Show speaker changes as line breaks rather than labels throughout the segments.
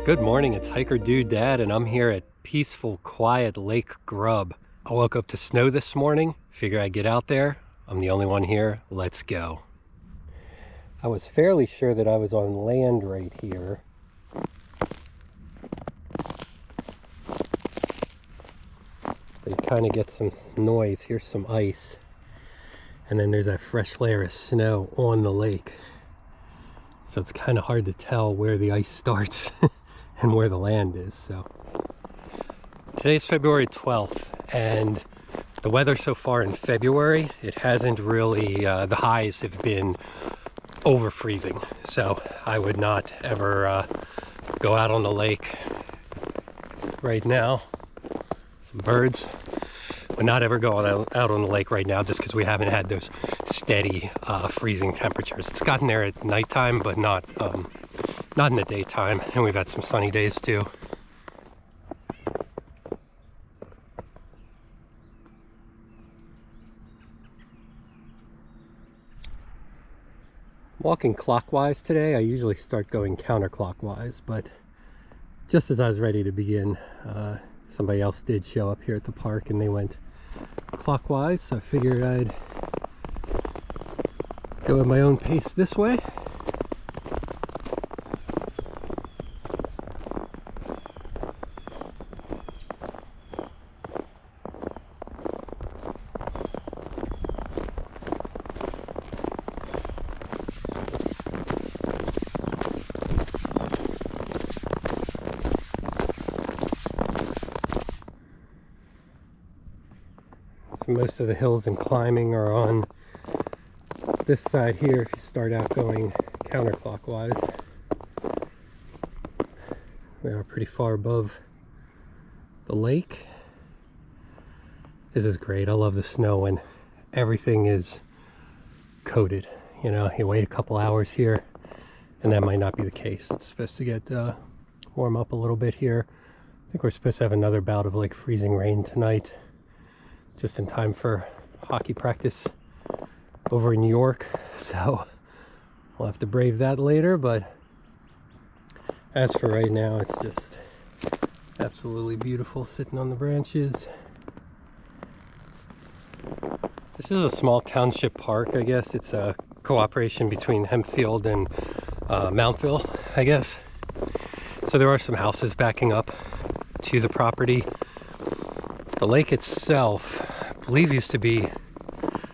Good morning, it's Hiker Dude Dad, and I'm here at peaceful, quiet Lake Grubb. I woke up to snow this morning, figure I'd get out there. I'm the only one here, let's go. I was fairly sure that I was on land right here. But you kind of get some noise, here's some ice. And then there's a fresh layer of snow on the lake. So it's kind of hard to tell where the ice starts and where the land is. So today's February 12th, and the weather so far in February, it hasn't really, the highs have been over freezing. So I would not ever go out on the lake right now. Some birds. Would not ever go out on the lake right now just because we haven't had those steady freezing temperatures. It's gotten there at nighttime, but not in the daytime, and we've had some sunny days too. Walking clockwise today. I usually start going counterclockwise, but just as I was ready to begin, somebody else did show up here at the park and they went clockwise, so I figured I'd go at my own pace this way. Most of the hills and climbing are on this side here if you start out going counterclockwise. We are pretty far above the lake. This is great. I love the snow when everything is coated. You know, you wait a couple hours here and that might not be the case. It's supposed to get warm up a little bit here. I think we're supposed to have another bout of like freezing rain tonight, just in time for hockey practice over in New York, so we'll have to brave that later. But as for right now, it's just absolutely beautiful sitting on the branches. This is a small township park, I guess. It's a cooperation between Hempfield and Mountville, I guess. So there are some houses backing up to the property. The lake itself, I believe, used to be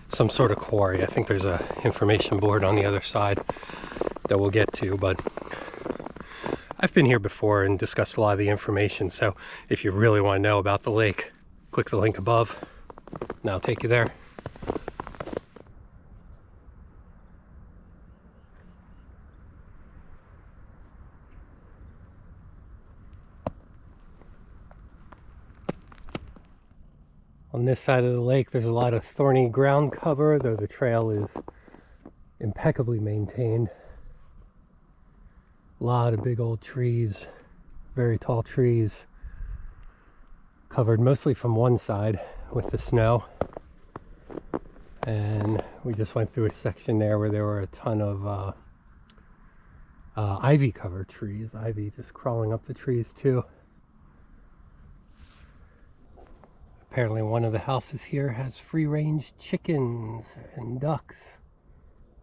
some sort of quarry. I think there's a information board on the other side that we'll get to, but I've been here before and discussed a lot of the information, so if you really want to know about the lake, click the link above and I'll take you there. On this side of the lake, there's a lot of thorny ground cover, though the trail is impeccably maintained. A lot of big old trees, very tall trees, covered mostly from one side with the snow. And we just went through a section there where there were a ton of ivy covered trees, ivy just crawling up the trees too. Apparently one of the houses here has free-range chickens and ducks.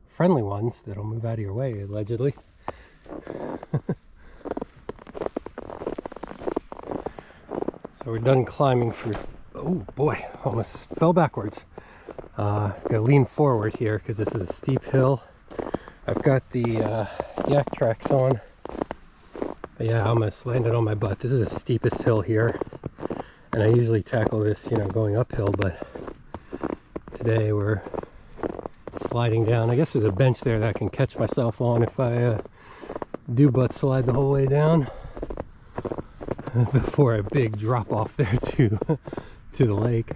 Friendly ones that'll move out of your way, allegedly. So we're done climbing for... Oh boy, almost fell backwards. Gotta lean forward here because this is a steep hill. I've got the yak tracks on. But yeah, I almost landed on my butt. This is the steepest hill here. And I usually tackle this, you know, going uphill, but today we're sliding down. I guess there's a bench there that I can catch myself on if I do butt slide the whole way down before a big drop off there to the lake.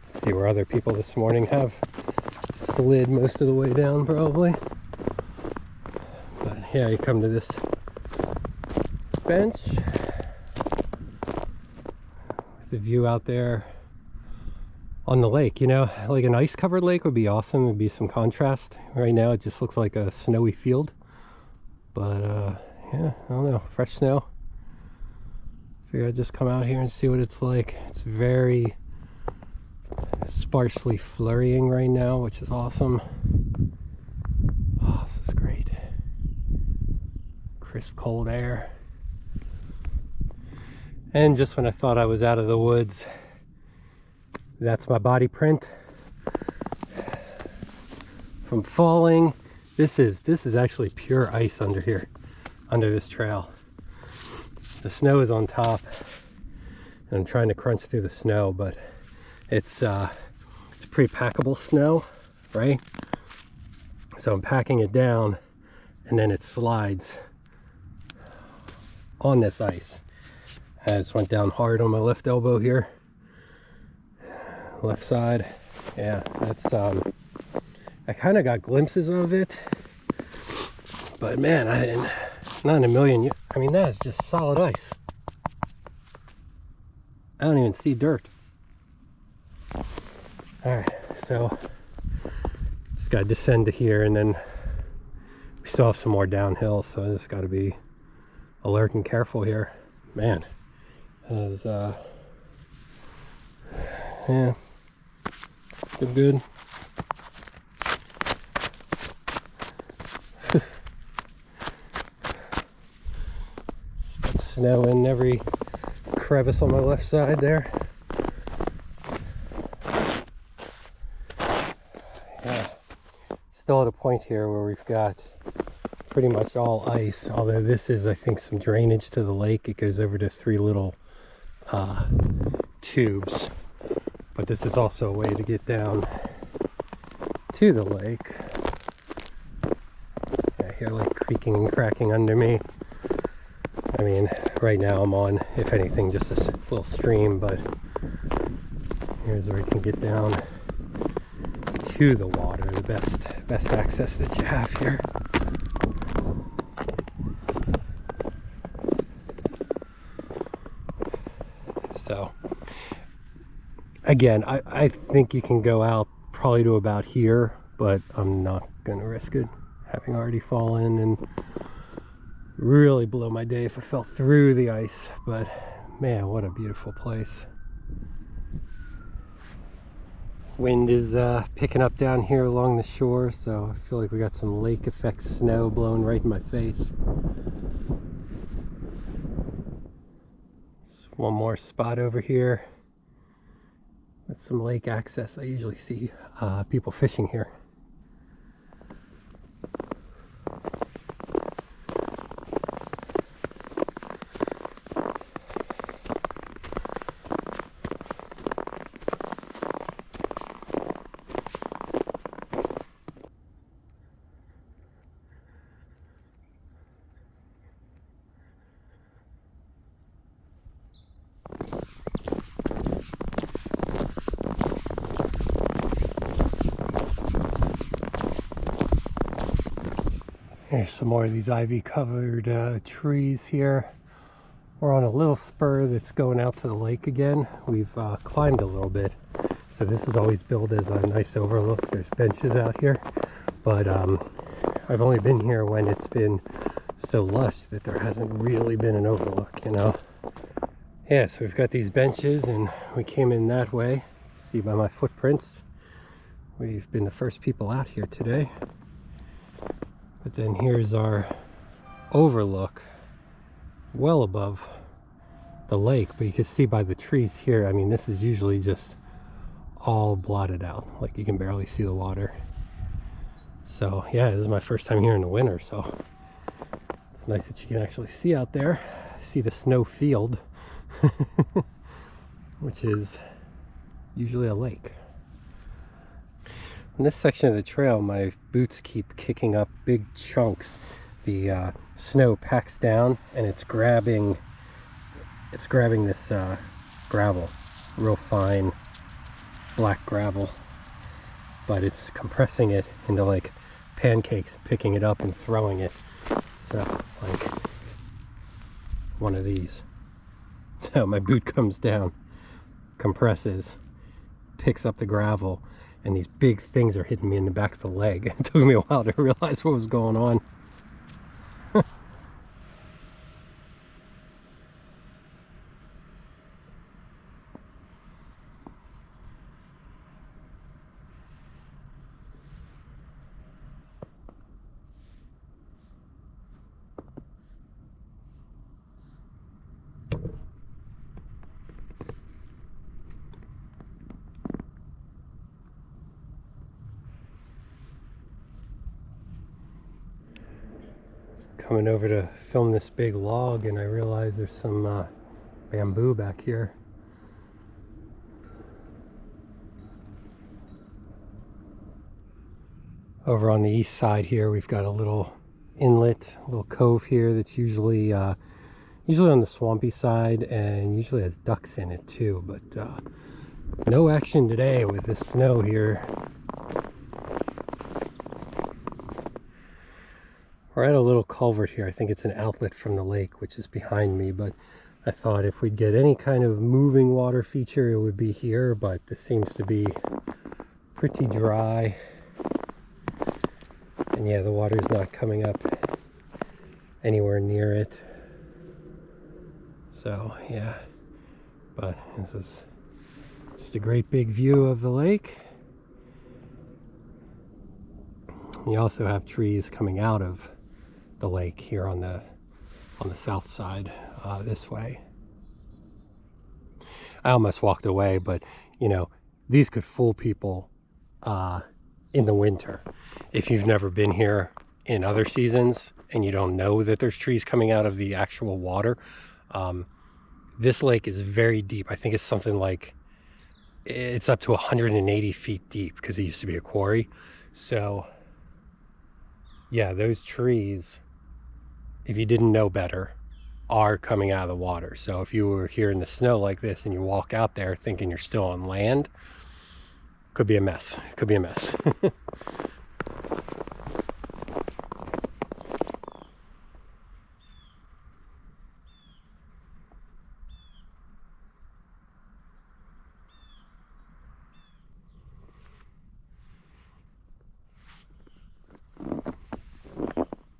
Let's see where other people this morning have slid most of the way down, probably. But yeah, you come to this bench with the view out there on the lake, you know. Like an ice covered lake would be awesome. It'd be some contrast. Right now it just looks like a snowy field, but yeah, I don't know, fresh snow. Figure I'd just come out here and see what it's like. It's very sparsely flurrying right now, which is awesome. Oh, this is great. Crisp cold air. And just when I thought I was out of the woods, that's my body print from falling. This is actually pure ice under here, under this trail. The snow is on top, and I'm trying to crunch through the snow, but it's pretty packable snow, right? So I'm packing it down, and then it slides on this ice. I just went down hard on my left elbow here, left side. Yeah, that's I kind of got glimpses of it, but man, I didn't. Not in a million years. I mean, that is just solid ice. I don't even see dirt. Alright, so just gotta descend to here, and then we still have some more downhill, so I just gotta be alert and careful here. Man, as yeah, good. Snow in every crevice on my left side there. Yeah, still at a point here where we've got pretty much all ice, although this is, I think, some drainage to the lake. It goes over to 3 little tubes, but this is also a way to get down to the lake. Yeah, I hear like creaking and cracking under me. I mean, right now I'm on, if anything, just this little stream, but here's where you can get down to the water, the best access that you have here. So, again, I think you can go out probably to about here, but I'm not going to risk it, having already fallen and really blow my day if I fell through the ice. But man, what a beautiful place. Wind is picking up down here along the shore, so I feel like we got some lake effect snow blowing right in my face. One more spot over here with some lake access. I usually see people fishing here. There's some more of these ivy covered trees here. We're on a little spur that's going out to the lake again. We've climbed a little bit, so this is always billed as a nice overlook. There's benches out here, but I've only been here when it's been so lush that there hasn't really been an overlook, you know. Yeah, so we've got these benches, and we came in that way. See by my footprints, we've been the first people out here today. But then here's our overlook, well above the lake, but you can see by the trees here, I mean, this is usually just all blotted out, like you can barely see the water. So yeah, this is my first time here in the winter, so it's nice that you can actually see out there, see the snow field, which is usually a lake. In this section of the trail, my boots keep kicking up big chunks. The snow packs down, and it's grabbing this gravel, real fine black gravel, but it's compressing it into like pancakes, picking it up and throwing it. So like one of these. So my boot comes down, compresses, picks up the gravel, and these big things are hitting me in the back of the leg. It took me a while to realize what was going on. Coming over to film this big log, and I realize there's some bamboo back here. Over on the east side here, we've got a little inlet, a little cove here that's usually on the swampy side, and usually has ducks in it too, but no action today with this snow here. We're at a little culvert here. I think it's an outlet from the lake, which is behind me, but I thought if we'd get any kind of moving water feature, it would be here, but this seems to be pretty dry. And yeah, the water's not coming up anywhere near it. So yeah, but this is just a great big view of the lake. You also have trees coming out of the lake here on the south side this way. I almost walked away, but you know, these could fool people in the winter. If you've never been here in other seasons and you don't know that there's trees coming out of the actual water, this lake is very deep. I think it's something like, it's up to 180 feet deep because it used to be a quarry. So yeah, those trees, if you didn't know better, are coming out of the water. So if you were here in the snow like this and you walk out there thinking you're still on land, could be a mess. It could be a mess.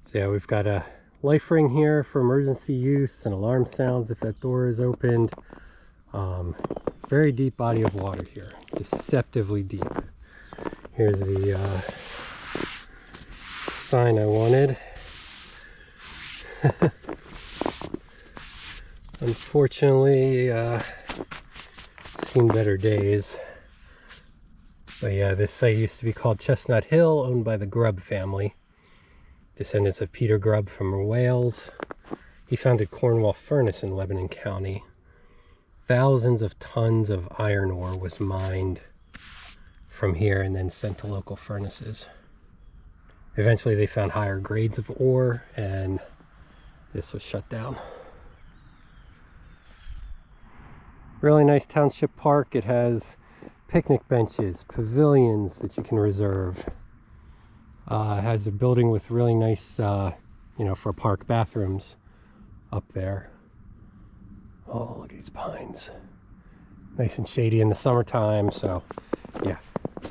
So yeah, we've got a life ring here for emergency use and alarm sounds if that door is opened. Very deep body of water here, deceptively deep. Here's the sign I wanted. Unfortunately, it's seen better days. But yeah, this site used to be called Chestnut Hill, owned by the Grubb family, descendants of Peter Grubb from Wales. He founded Cornwall Furnace in Lebanon County. Thousands of tons of iron ore was mined from here and then sent to local furnaces. Eventually they found higher grades of ore and this was shut down. Really nice township park. It has picnic benches, pavilions that you can reserve. It has a building with really nice, for park bathrooms up there. Oh, look at these pines. Nice and shady in the summertime, so yeah,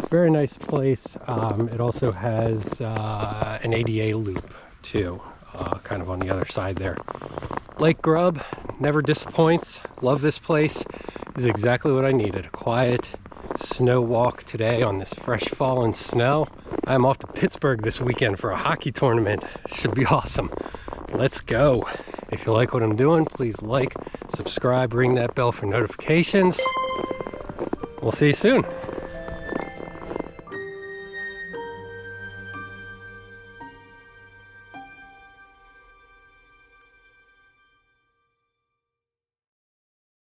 very nice place. It also has an ADA loop too, kind of on the other side there. Lake Grubb never disappoints. Love this place. This is exactly what I needed. A quiet snow walk today on this fresh fallen snow. I'm off to Pittsburgh this weekend for a hockey tournament. Should be awesome. Let's go. If you like what I'm doing, please like, subscribe, ring that bell for notifications. We'll see you soon.